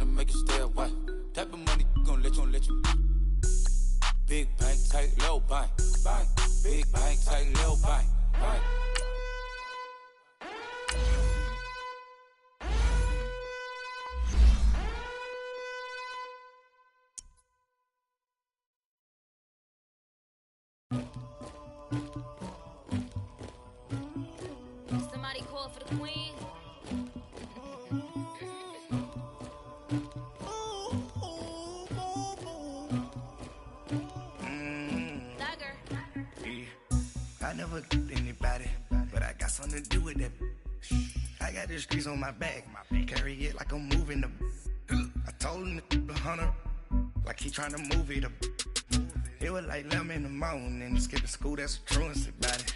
money make you stay away. Type of money gon' let you. Big bank, tight, low bank. Big bank, tight, low bank. Somebody call for the queen. I never did anybody, but I got something to do with that. I got the streets on my back, carry it like I'm moving the. I told him the hunter, like he trying to move it up. It was like 11 in the morning, skipping school, that's a truancy about it.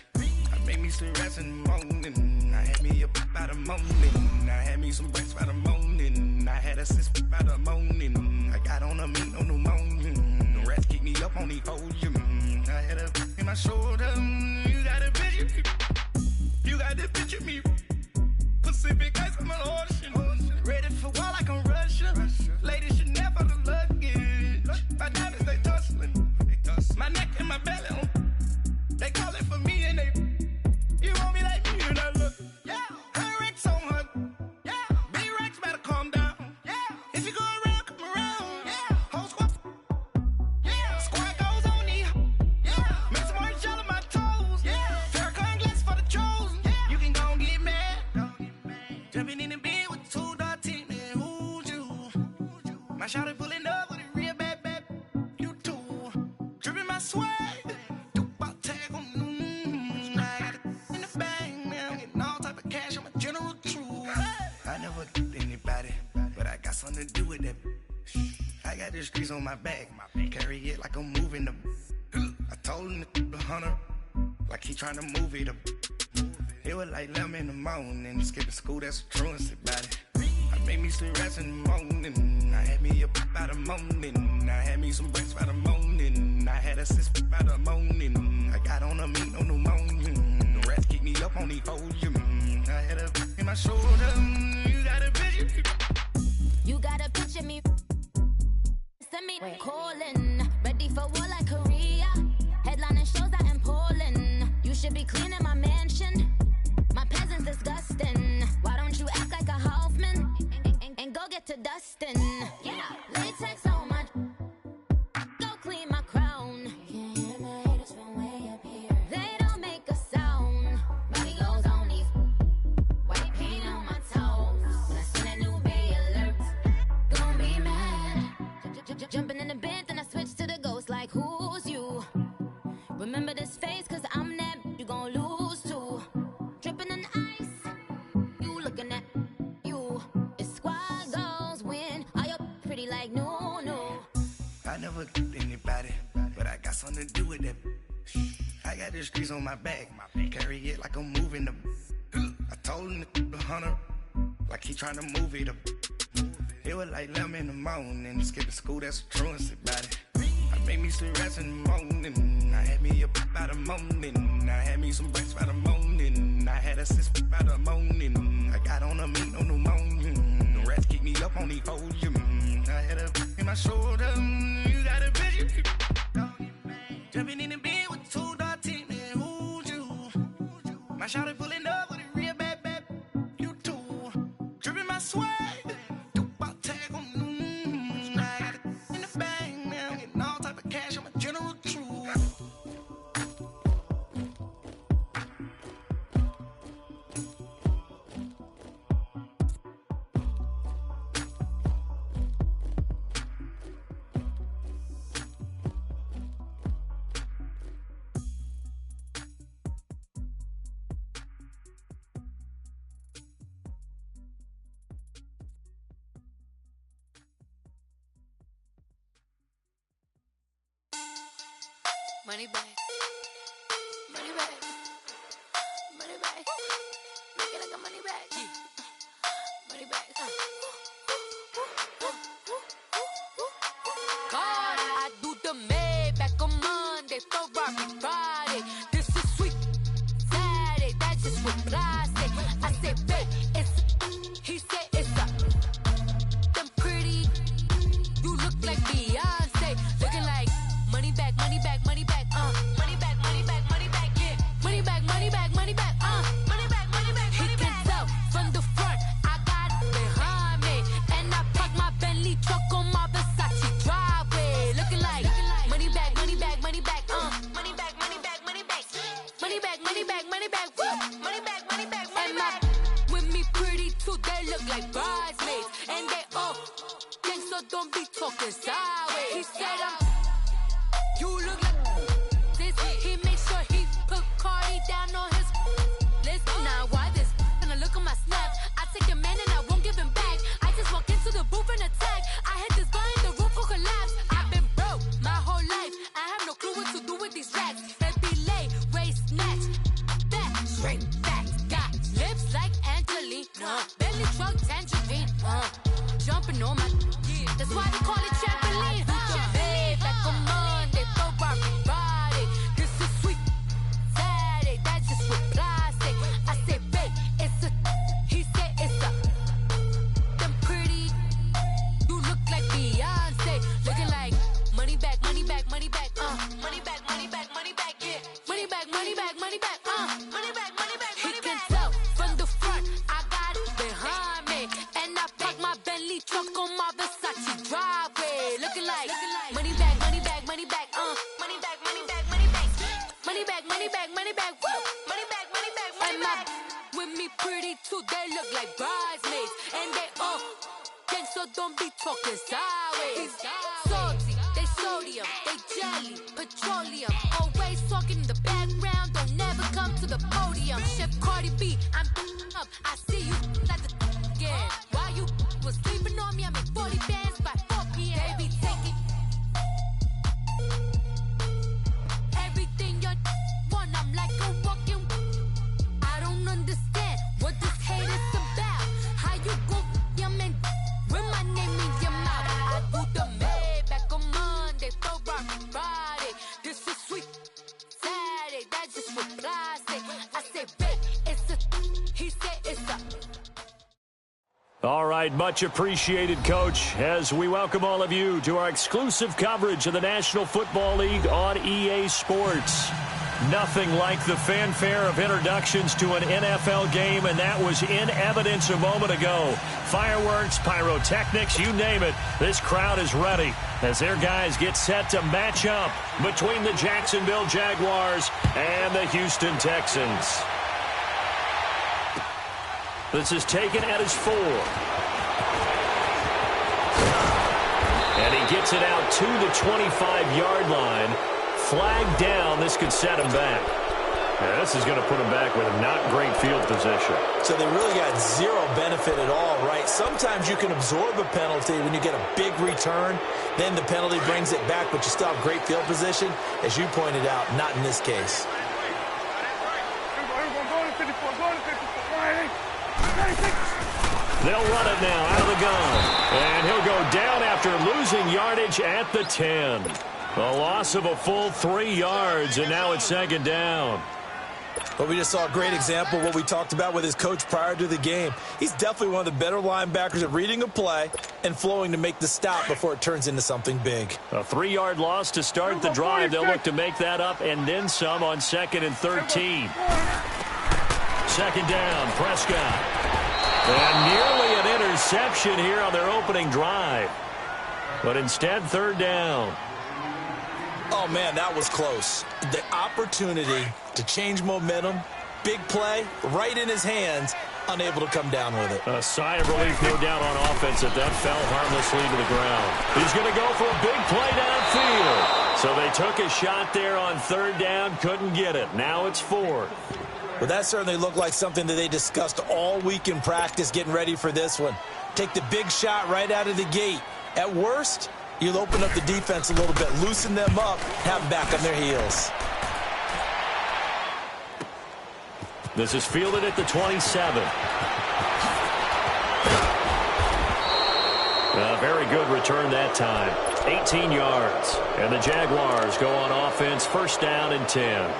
I made me some rest in the morning, I had me a pop by the morning, I had me some breaks by the morning, I had a sis by the morning, I got on a meat on the morning, the rats keep me up on the ocean, I had a in my shoulder, you got a picture, you got the picture me, Pacific ice on my ocean, ready for war like I'm Russian, ladies should never the luggage, my diamonds they tussling, my neck and my belly on, they calling for me and they, you want me like me and I look, yeah, her Rex on her, yeah, B-Rex better calm down, yeah, if you go around, come around, yeah, whole squad, yeah, squad goes on me, yeah, make some orange gel on my toes, yeah, Farrakhan glass for the chosen, yeah, you can go and get mad, jumping in the bed with 2 dark teeth, man, who's you, my shawty pulling up with a real bad, you too, dripping my swag, I never did anybody, but I got something to do with that. I got the streets on my back, carry it like I'm moving the. I told him the hunter, like he trying to move it up. It was like 11 in the morning, skipping school, that's a truancy about it. I made me some rest in the morning, I had me a pop by the morning, I had me some breaks by the morning, I had a sis by the morning, I got on a meat on the morning, the rats keep me up on the ocean, I had a in my shoulder, you got a picture. You got a picture me. Send me calling, ready for war like Korea. Headlining shows out in Poland. You should be cleaning my mansion. My peasants disgusting. Why don't you act like a Hoffman and go get to dustin'? Yeah, latex on my. Go clean my crown. You can hear my haters from way up here. They don't make a sound. Body goes on these. White paint on my toes. When I send a new bay alert, gon' be mad. Jumping in the bed, then I switch to the ghost like who's you? Remember this face, cause I'm that you gon' lose too. Dripping in ice, you looking at you. It's squad goals win. Are you pretty like no? I never did anybody, but I got something to do with that. I got the streets on my back, carry it like I'm moving the. I told him the hunter, like he trying to move it up. It was like 11 in the morning, skipping school, that's a truancy about it. I made me some rest in the morning, I had me a pop by the morning, I had me some breaks by the morning, I had a sis by the morning, I got on a meat on the morning, the rats keep me up on the ocean, I had a in my shoulder, you got a picture. Jumping in the bed with 2 dark teeth, man, who's you? My shawty pulling up with a real bad, you too, dripping my swag. Money back, money back, money back. Make it like a money back, money back. God, I do the Maybach on Monday, Ferrari Friday. This is sweet Saturday, that's just what I say. I say, babe, it's he said it's a them pretty like bridesmaids. And they all think so, don't be talking sideways. He said you look like this. He makes sure he put Cardi down on his list. Now why this? Gonna look at my snap. I take your man and I won't give him back. I just walk into the booth and attack. I hit this guy in the roof will collapse. I've been broke my whole life. I have no clue what to do with these racks. Baby lay, race snatch, fat, shrink, fat. Got lips like Angelina, belly truck tangerine. Jumping on my, that's why they call it trampoline. Babe, like a Monday, Ferrari body. This is sweet Saturday, that's just with plastic. I say, babe, it's a, he said it's a, them pretty, you look like Beyonce. Looking like money back, money back, money back, money back, money back, money back, yeah. Money back, money back, money back, money back, money back, money back. He can tell from the front, I got it behind me. And I park my Bentley truck on my Versace driveway. Looking like money back, money back, money back, money back, money back, money back. Money back, money back, money back, woo. Money back, money back, money back. With me pretty too, they look like bridesmaids. And they all think so, don't be talking sideways. Salty, they sodium, they jelly, petroleum. Always talking in the background, don't never come to the podium. Chef Cardi B, I'm up, I see you at the again. While you was sleeping on me, I make 40 bands by 4 p.m. Baby, take it. Everything you want, I'm like a walking. I don't understand what this hate is about. How you go your man with my name in your mouth? I do the Maybach on Monday, Ferrari Friday. This is sweet Saturday, that's just with plastic. I say, babe, it's a, he said it's a. All right, much appreciated, Coach, as we welcome all of you to our exclusive coverage of the National Football League on EA Sports. Nothing like the fanfare of introductions to an NFL game, and that was in evidence a moment ago. Fireworks, pyrotechnics, you name it. This crowd is ready as their guys get set to match up between the Jacksonville Jaguars and the Houston Texans. This is taken at his 4. And he gets it out to the 25-yard line. Flag down. This could set him back. Yeah, this is going to put him back with not great field position. So they really got zero benefit at all, right? Sometimes you can absorb a penalty when you get a big return. Then the penalty brings it back, but you still have great field position. As you pointed out, not in this case. They'll run it now out of the gun. And he'll go down after losing yardage at the 10. A loss of a full 3 yards, and now it's second down. But we just saw a great example of what we talked about with his coach prior to the game. He's definitely one of the better linebackers at reading a play and flowing to make the stop before it turns into something big. A 3-yard loss to start the drive. They'll look to make that up and then some on 2nd and 13. Second down, Prescott. And nearly an interception here on their opening drive. But instead, 3rd down. Oh, man, that was close. The opportunity to change momentum, big play, right in his hands, unable to come down with it. A sigh of relief, no doubt, on offense that fell harmlessly to the ground. He's going to go for a big play downfield. So they took a shot there on 3rd down, couldn't get it. Now it's 4th. Well, that certainly looked like something that they discussed all week in practice getting ready for this one. Take the big shot right out of the gate. At worst, you'll open up the defense a little bit, loosen them up, have them back on their heels. This is fielded at the 27. A very good return that time. 18 yards. And the Jaguars go on offense, 1st down and 10.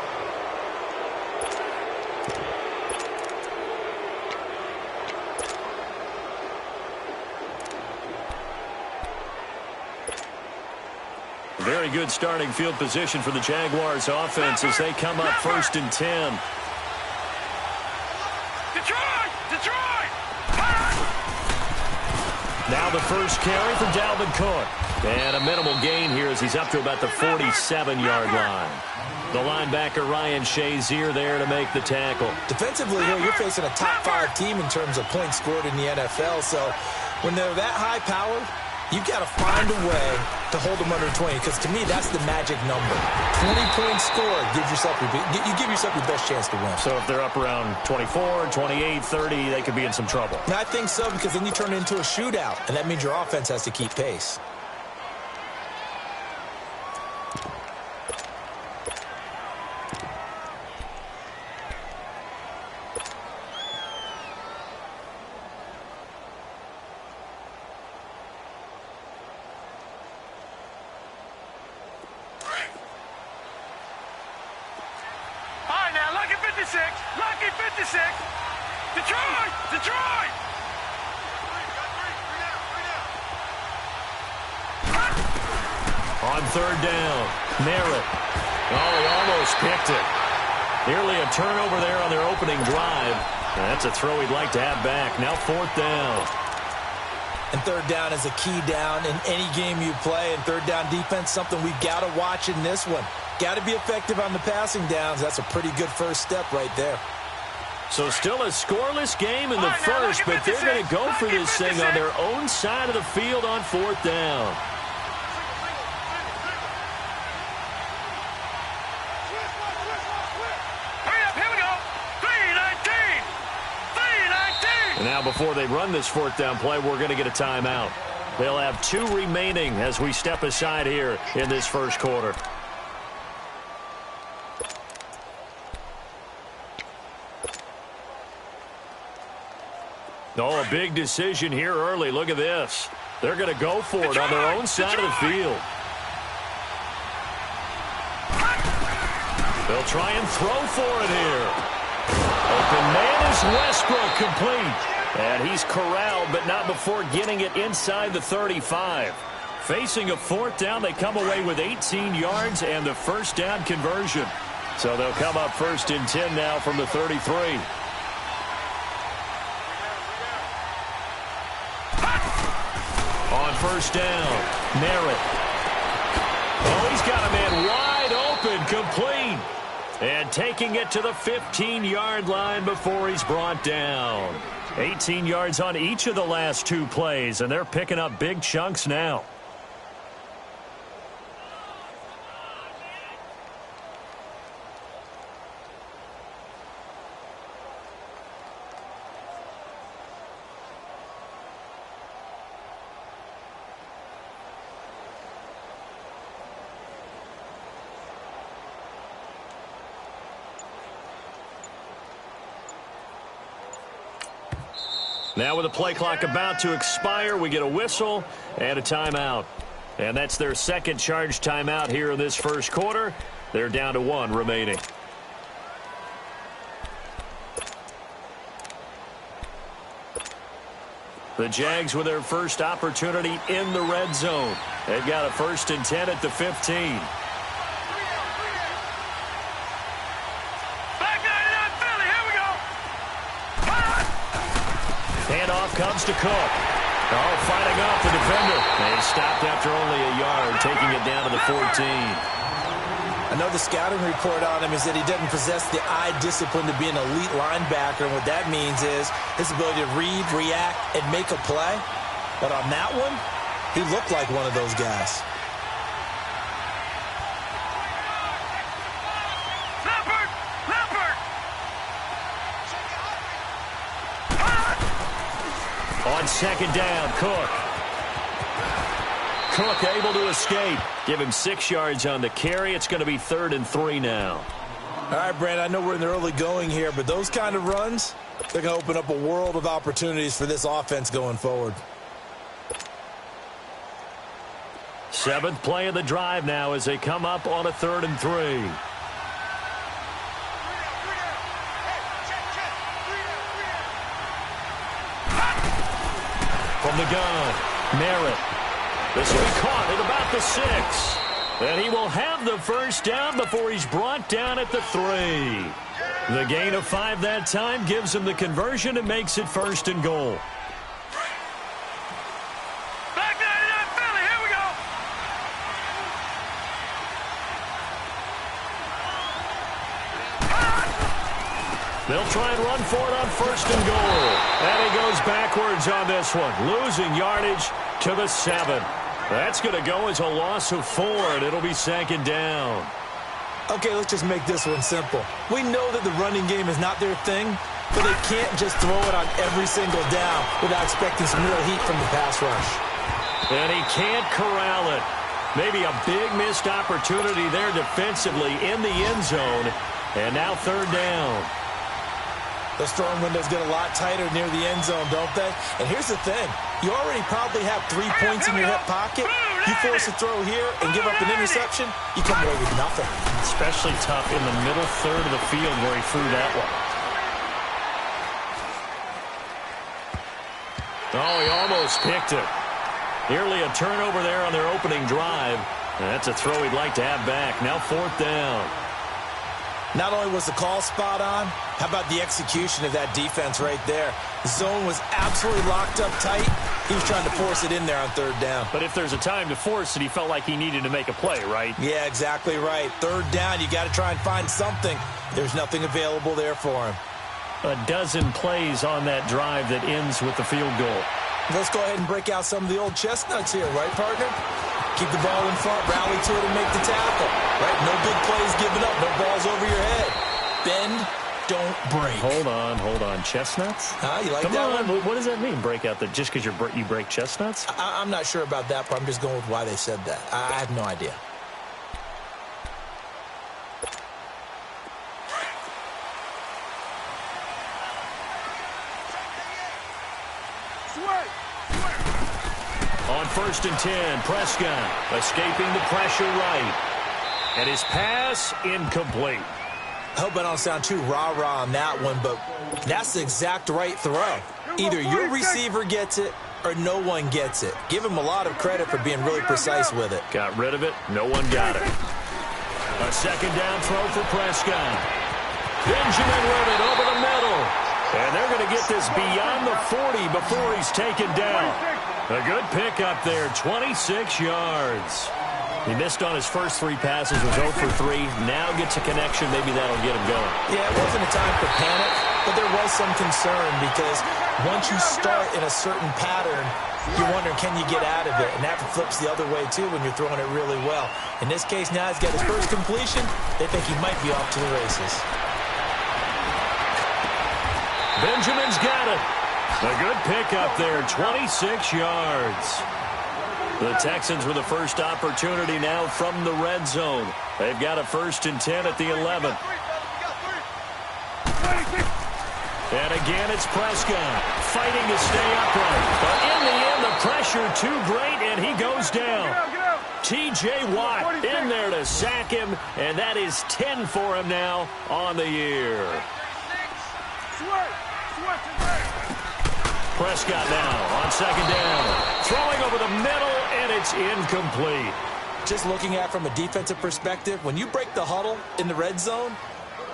Very good starting field position for the Jaguars offense as they come up 1st and 10. Detroit! Now the first carry for Dalvin Cook. And a minimal gain here as he's up to about the 47-yard line. The linebacker Ryan Shazier there to make the tackle. Defensively here, you're facing a top 5 team in terms of points scored in the NFL. So when they're that high powered, you've got to find a way to hold them under 20, because to me, that's the magic number. 20 points scored gives yourself you give yourself your best chance to win. So if they're up around 24, 28, 30, they could be in some trouble. And I think so, because then you turn it into a shootout, and that means your offense has to keep pace. Lucky 56. Detroit! Detroit! On third down, Merritt. Oh, he almost picked it. Nearly a turnover there on their opening drive. That's a throw he'd like to have back. Now fourth down. And third down is a key down in any game you play. And third down defense, something we've got to watch in this one. Got to be effective on the passing downs. That's a pretty good first step right there. So still a scoreless game in the first, but they're going to go for this thing on their own side of the field on fourth down. Hurry up, here we go. 3:19. 3:19. And now before they run this fourth down play, we're going to get a timeout. They'll have 2 remaining as we step aside here in this first quarter. Oh, a big decision here early. Look at this. They're going to go for it on their own side of the field. They'll try and throw for it here. Open man is Westbrook, complete. And he's corralled, but not before getting it inside the 35. Facing a fourth down, they come away with 18 yards and the first down conversion. So they'll come up first and 10 now from the 33. On first down, Merritt. Oh, he's got a man wide open, complete. And taking it to the 15-yard line before he's brought down. 18 yards on each of the last 2 plays, and they're picking up big chunks now. Now with the play clock about to expire, we get a whistle and a timeout. And that's their second charge timeout here in this first quarter. They're down to 1 remaining. The Jags with their first opportunity in the red zone. They've got a first and 10 at the 15. Handoff comes to Cook. Oh, fighting off the defender. They stopped after only a yard, taking it down to the 14. I know the scouting report on him is that he doesn't possess the eye discipline to be an elite linebacker, and what that means is his ability to read, react, and make a play. But on that one, he looked like one of those guys. On second down, Cook. Cook able to escape. Give him 6 yards on the carry. It's going to be 3rd and 3 now. All right, Brand, I know we're in the early going here, but those kind of runs, they're going to open up a world of opportunities for this offense going forward. 7th play of the drive now as they come up on a 3rd and 3. From the gun, Merritt. This will be caught at about the 6. And he will have the first down before he's brought down at the 3. The gain of 5 that time gives him the conversion and makes it 1st and goal. Back 99 Philly, here we go. They'll try and run for it on 1st and goal. And he goes backwards on this one, losing yardage to the 7. That's going to go as a loss of 4, and it'll be 2nd down. Okay, let's just make this one simple. We know that the running game is not their thing, but they can't just throw it on every single down without expecting some real heat from the pass rush. And he can't corral it. Maybe a big missed opportunity there defensively in the end zone. And now 3rd down. Those throwing windows get a lot tighter near the end zone, don't they? And here's the thing. You already probably have 3 points in your hip pocket. You force a throw here and give up an interception, you come away with nothing. Especially tough in the middle third of the field where he threw that one. Oh, he almost picked it. Nearly a turnover there on their opening drive. That's a throw he'd like to have back. Now 4th down. Not only was the call spot on, how about the execution of that defense right there? The zone was absolutely locked up tight. He was trying to force it in there on 3rd down. But if there's a time to force it, he felt like he needed to make a play, right? Yeah, exactly right. 3rd down, you got to try and find something. There's nothing available there for him. A dozen plays on that drive that ends with the field goal. Let's go ahead and break out some of the old chestnuts here, right, partner? Keep the ball in front, rally to it, and make the tackle. Right? No big plays given up, no balls over your head. Bend, don't break. Hold on. Chestnuts? You like Come that on. one? What does that mean, break out? Just because you break chestnuts? I'm not sure about that, but I'm just going with why they said that. I have no idea. On 1st and 10, Prescott escaping the pressure right. And his pass incomplete. I hope I don't sound too rah-rah on that one, but that's the exact right throw. Either your receiver gets it or no one gets it. Give him a lot of credit for being really precise with it. Got rid of it. No one got it. A 2nd down throw for Prescott. Benjamin with it over the middle. And they're going to get this beyond the 40 before he's taken down. A good pickup there, 26 yards. He missed on his first 3 passes, was 0 for 3. Now gets a connection. Maybe that'll get him going. Yeah, it wasn't a time for panic, but there was some concern because once you start in a certain pattern, you're wondering, can you get out of it? And that flips the other way, too, when you're throwing it really well. In this case, now he's got his first completion. They think he might be off to the races. Benjamin's got it. A good pickup there, 26 yards. The Texans with the first opportunity now from the red zone. They've got a 1st and 10 at the 11. And again, it's Prescott fighting to stay upright. But in the end, the pressure too great, and he goes down. T.J. Watt in there to sack him, and that is 10 for him now on the year. Prescott now on 2nd down. Throwing over the middle, and it's incomplete. Just looking at it from a defensive perspective, when you break the huddle in the red zone,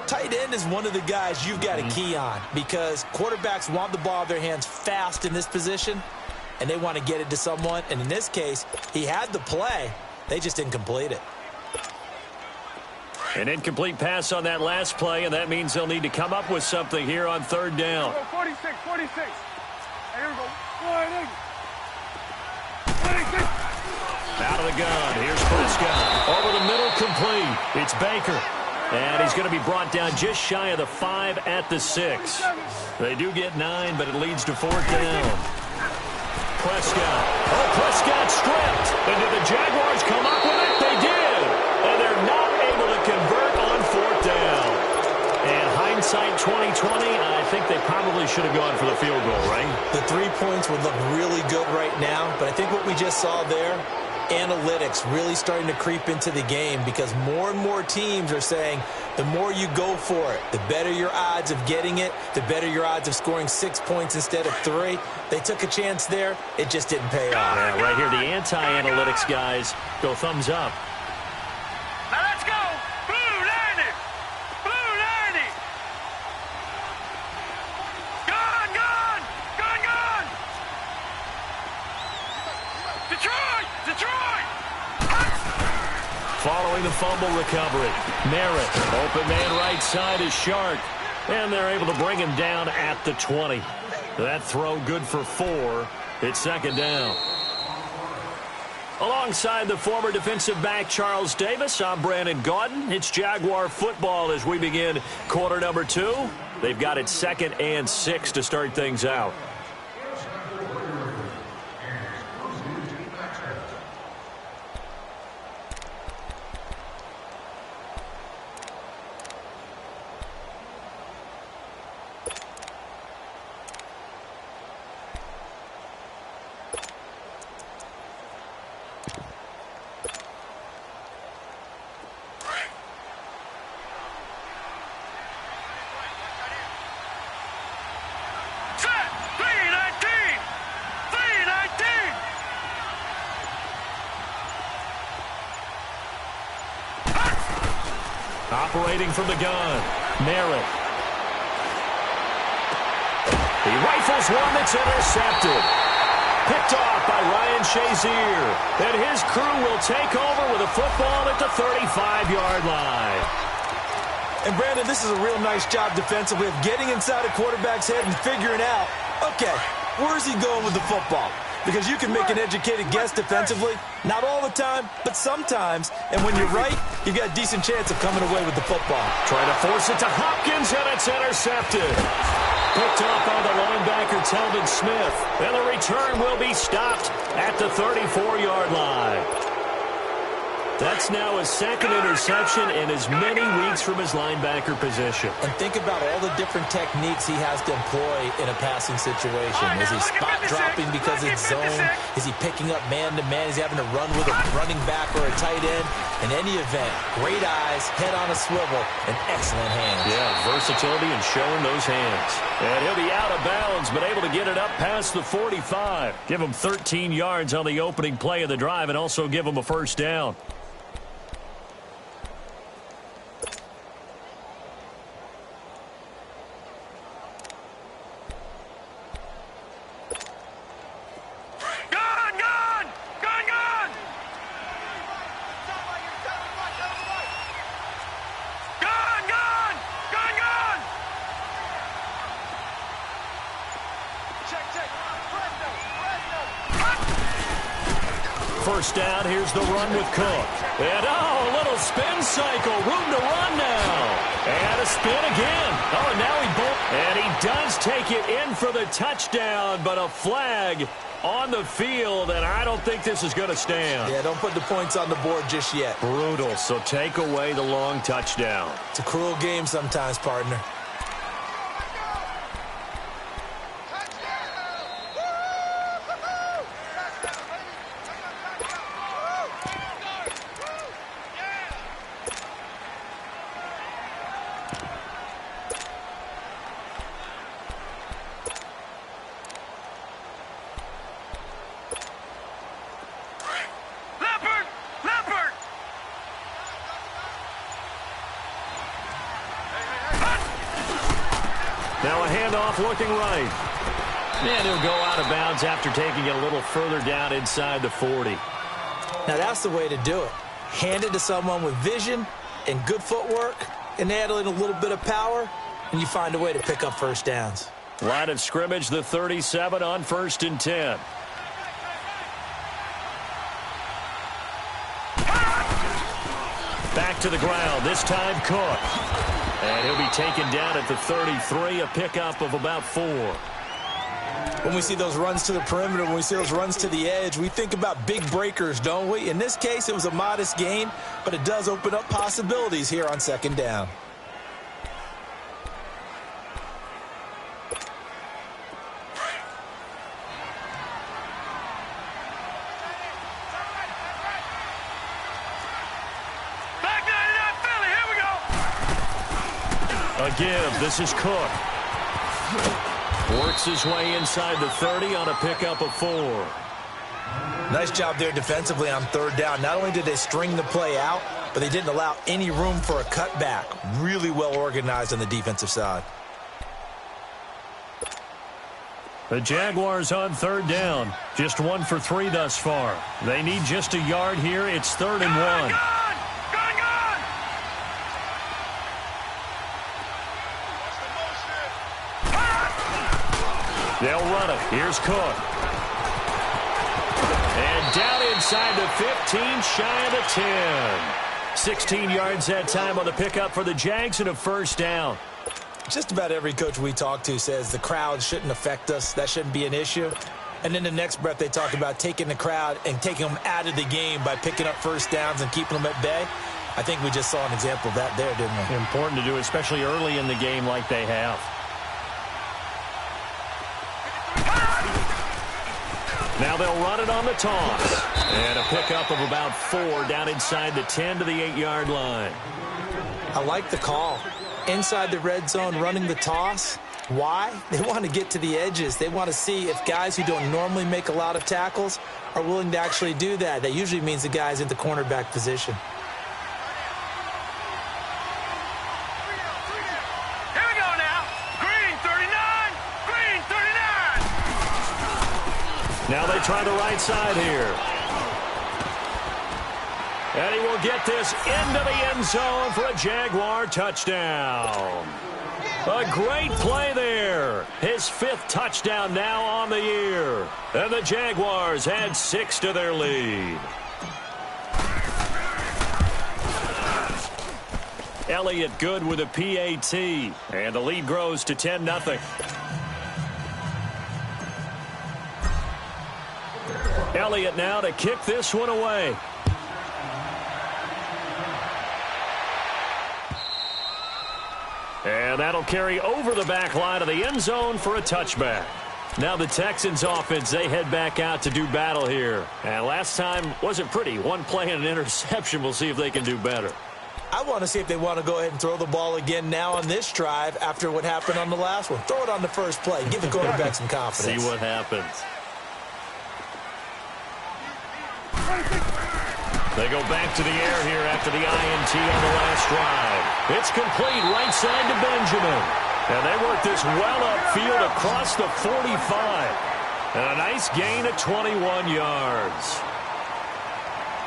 tight end is one of the guys you've got to key on because quarterbacks want the ball in their hands fast in this position, and they want to get it to someone. And in this case, he had the play. They just didn't complete it. An incomplete pass on that last play, and that means they'll need to come up with something here on 3rd down. 46. Here we go. Out of the gun. Here's Prescott. Over the middle, complete. It's Baker. And he's going to be brought down just shy of the 5 at the 6. They do get 9, but it leads to 4th down. Prescott. Oh, Prescott stripped. And did the Jaguars come up with it? They did. And they're not able to convert on 4th down. And hindsight 2020, I think they probably should have gone for the field goal, right? The 3 points would look really good right now, but I think what we just saw there, analytics really starting to creep into the game because more and more teams are saying the more you go for it, the better your odds of getting it, the better your odds of scoring 6 points instead of 3. They took a chance there. It just didn't pay off. Yeah, right here, the anti-analytics guys go thumbs up. Now let's go. Blue 90. Blue 90. Gone. Detroit. Following the fumble recovery, Merritt, open man right side is Shark. And they're able to bring him down at the 20. That throw good for 4. It's second down. Alongside the former defensive back Charles Davis, I'm Brandon Gaudin. It's Jaguar football as we begin quarter number 2. They've got it 2nd and 6 to start things out. Operating from the gun, Merritt. He rifles one that's intercepted. Picked off by Ryan Shazier. And his crew will take over with a football at the 35-yard line. And, Brandon, this is a real nice job defensively of getting inside a quarterback's head and figuring out, okay, where is he going with the football? Because you can make an educated guess defensively. Not all the time, but sometimes. And when you're right, you've got a decent chance of coming away with the football. Trying to force it to Hopkins, and it's intercepted. Picked off by the linebacker, Telvin Smith. And the return will be stopped at the 34-yard line. That's now his second interception in as many weeks from his linebacker position. And think about all the different techniques he has to employ in a passing situation. Is he spot dropping because it's zone? Is he picking up man-to-man? Is he having to run with a running back or a tight end? In any event, great eyes, head on a swivel, and excellent hands. Yeah, versatility and showing those hands. And he'll be out of bounds, but able to get it up past the 45. Give him 13 yards on the opening play of the drive and also give him a first down. First down, here's the run with Cook. And, a little spin cycle, room to run now. And a spin again. And now and he does take it in for the touchdown, but a flag on the field, and I don't think this is going to stand. Yeah, don't put the points on the board just yet. Brutal, so take away the long touchdown. It's a cruel game sometimes, partner. Now a handoff looking right. And he'll go out of bounds after taking it a little further down inside the 40. Now that's the way to do it. Hand it to someone with vision and good footwork, and add in a little bit of power, and you find a way to pick up first downs. Line of scrimmage, the 37 on 1st and 10. Back to the ground, this time Cook. And he'll be taken down at the 33, a pickup of about 4. When we see those runs to the perimeter, when we see those runs to the edge, we think about big breakers, don't we? In this case, it was a modest gain, but it does open up possibilities here on 2nd down. A give. This is Cook. Works his way inside the 30 on a pickup of 4. Nice job there defensively on 3rd down. Not only did they string the play out, but they didn't allow any room for a cutback. Really well organized on the defensive side. The Jaguars on 3rd down. Just 1 for 3 thus far. They need just a yard here. It's 3rd and 1. Here's Cook. And down inside the 15, shy of the 10. 16 yards that time on the pickup for the Jags and a first down. Just about every coach we talk to says the crowd shouldn't affect us. That shouldn't be an issue. And in the next breath, they talk about taking the crowd and taking them out of the game by picking up first downs and keeping them at bay. I think we just saw an example of that there, didn't we? Important to do, especially early in the game like they have. Now they'll run it on the toss. And a pickup of about 4 down inside the 10 to the 8-yard line. I like the call. Inside the red zone, running the toss. Why? They want to get to the edges. They want to see if guys who don't normally make a lot of tackles are willing to actually do that. That usually means the guy's in the cornerback position. Here we go now. Green 39. Green 39. Now they try the right side here. And he will get this into the end zone for a Jaguar touchdown. A great play there. His 5th touchdown now on the year. And the Jaguars add 6 to their lead. Elliott good with a PAT. And the lead grows to 10-0. Elliott now to kick this one away. And that'll carry over the back line of the end zone for a touchback. Now the Texans offense, they head back out to do battle here. And last time wasn't pretty. One play and an interception. We'll see if they can do better. I want to see if they want to go ahead and throw the ball again now on this drive after what happened on the last one. Throw it on the first play. Give the quarterback some confidence. See what happens. They go back to the air here after the INT on the last drive. It's complete right side to Benjamin. And they work this well upfield across the 45. And a nice gain of 21 yards.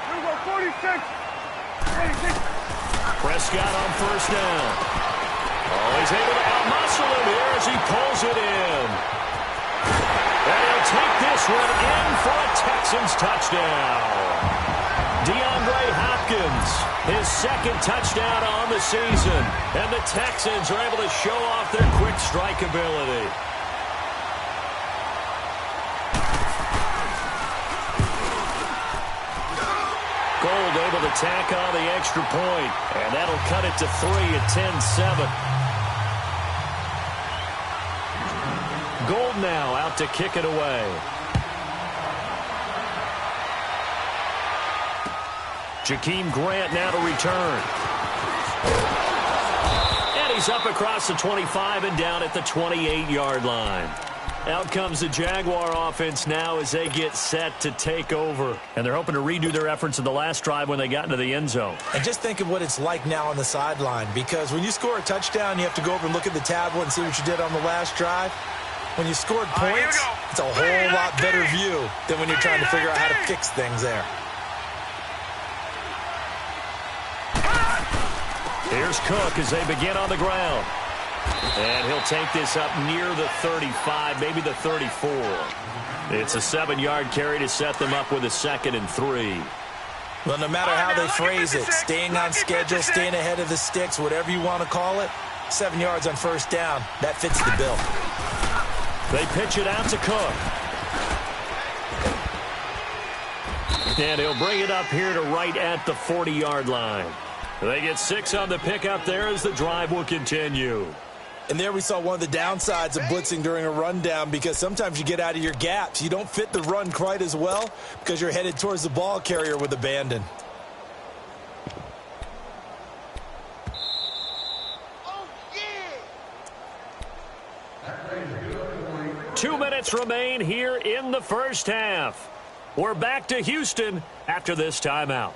Here we go, 46. 46. Prescott on first down. Oh, he's able to outmuscle him here as he pulls it in. And he'll take this one in for a Texans touchdown. DeAndre Hopkins, his 2nd touchdown on the season. And the Texans are able to show off their quick strike ability. Gold able to tack on the extra point. And that'll cut it to 3 at 10-7. Gold now out to kick it away. Jakeem Grant now to return. And he's up across the 25 and down at the 28-yard line. Out comes the Jaguar offense now as they get set to take over. And they're hoping to redo their efforts in the last drive when they got into the end zone. And just think of what it's like now on the sideline, because when you score a touchdown, you have to go over and look at the tablet and see what you did on the last drive. When you scored points, it's a whole lot better view than when you're trying to figure out how to fix things there. Here's Cook as they begin on the ground. And he'll take this up near the 35, maybe the 34. It's a 7-yard carry to set them up with a 2nd and 3. Well, no matter how they phrase it, staying on schedule, staying ahead of the sticks, whatever you want to call it, 7 yards on first down, that fits the bill. They pitch it out to Cook. And he'll bring it up here to right at the 40-yard line. They get 6 on the pickup there as the drive will continue. And there we saw one of the downsides of blitzing during a rundown, because sometimes you get out of your gaps. You don't fit the run quite as well because you're headed towards the ball carrier with abandon. Oh, yeah. 2 minutes remain here in the first half. We're back to Houston after this timeout.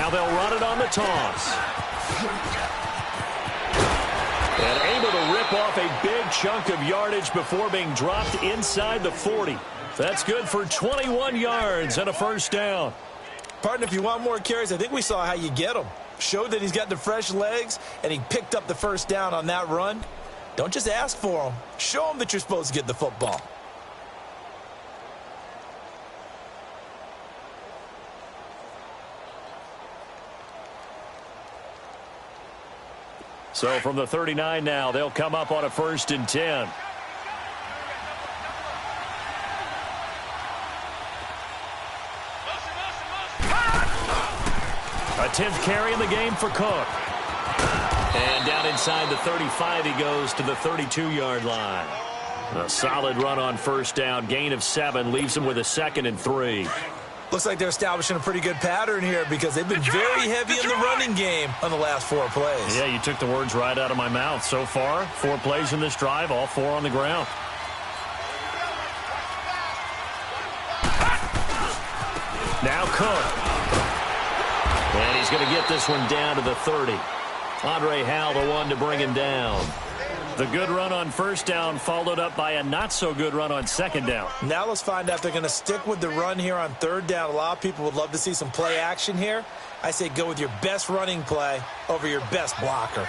Now they'll run it on the toss. And able to rip off a big chunk of yardage before being dropped inside the 40. That's good for 21 yards and a first down. Partner, if you want more carries, I think we saw how you get them. Showed that he's got the fresh legs, and he picked up the first down on that run. Don't just ask for them. Show them that you're supposed to get the football. So from the 39 now, they'll come up on a 1st and 10. A 10th carry in the game for Cook. And down inside the 35, he goes to the 32-yard line. A solid run on first down. Gain of 7 leaves him with a 2nd and 3. Looks like they're establishing a pretty good pattern here because they've been very heavy in the running game on the last 4 plays. Yeah, you took the words right out of my mouth. So far, 4 plays in this drive, all 4 on the ground. Now Cook. And he's going to get this one down to the 30. Andre Howell, the one to bring him down. The good run on first down followed up by a not-so-good run on second down. Now let's find out if they're going to stick with the run here on third down. A lot of people would love to see some play action here. I say go with your best running play over your best blocker.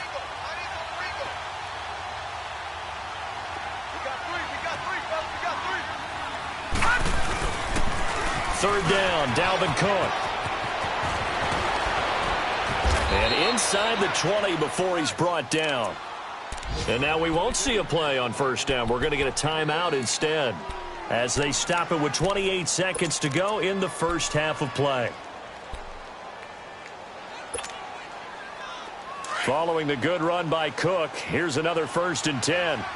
Third down, Dalvin Cook. And inside the 20 before he's brought down. And now we won't see a play on first down. We're going to get a timeout instead as they stop it with 28 seconds to go in the first half of play. Following the good run by Cook, here's another 1st and 10. Here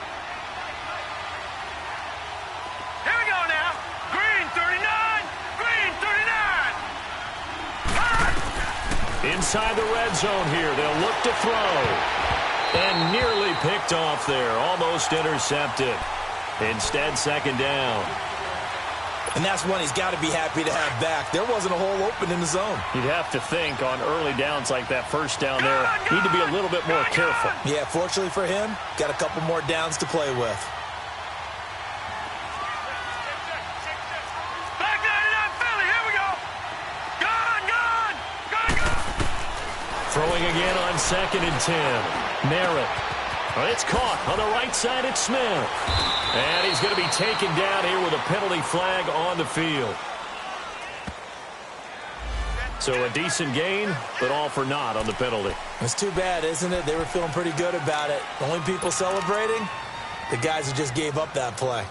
we go now. Green 39. Green 39. Inside the red zone here. They'll look to throw. And nearly picked off there. Almost intercepted. Instead, second down. And that's one he's got to be happy to have back. There wasn't a hole open in the zone. You'd have to think on early downs like that first down there, need to be a little bit more careful. Yeah, fortunately for him, got a couple more downs to play with. Back 99 Philly. Here we go. Gone. Throwing again on 2nd and 10. Merritt. It's caught on the right side. It's Smith. And he's going to be taken down here with a penalty flag on the field. So a decent gain, but all for naught on the penalty. It's too bad, isn't it? They were feeling pretty good about it. The only people celebrating, the guys who just gave up that play.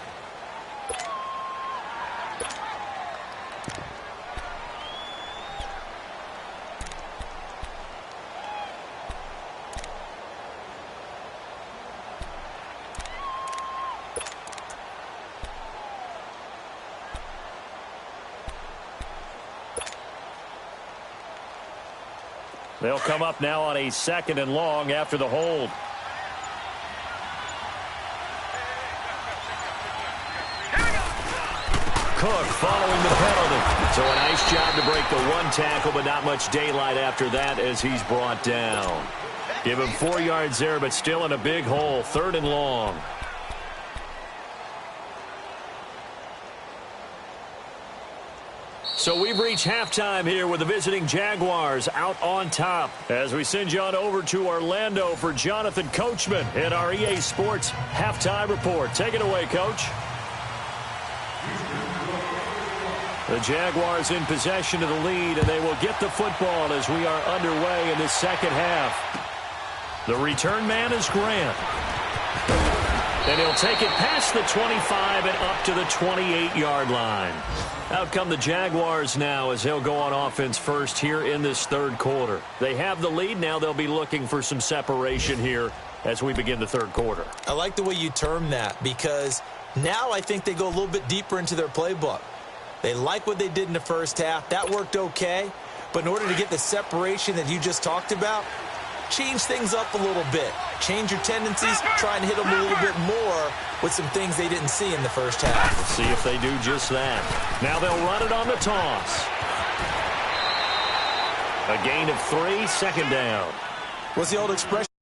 They'll come up now on a 2nd and long after the hold. Cook following the penalty. So a nice job to break the 1 tackle, but not much daylight after that as he's brought down. Give him 4 yards there, but still in a big hole. 3rd and long. So we've reached halftime here with the visiting Jaguars out on top. As we send you on over to Orlando for Jonathan Coachman in our EA Sports Halftime Report. Take it away, Coach. The Jaguars in possession of the lead, and they will get the football as we are underway in the second half. The return man is Grant. And he'll take it past the 25 and up to the 28-yard line. Out come the Jaguars now as they'll go on offense first here in this third quarter. They have the lead. Now they'll be looking for some separation here as we begin the third quarter. I like the way you term that because now I think they go a little bit deeper into their playbook. They like what they did in the first half. That worked okay. But in order to get the separation that you just talked about, change things up a little bit. Change your tendencies, try and hit them a little bit more with some things they didn't see in the first half. Let's see if they do just that. Now they'll run it on the toss. A gain of 3, second down. What's the old expression?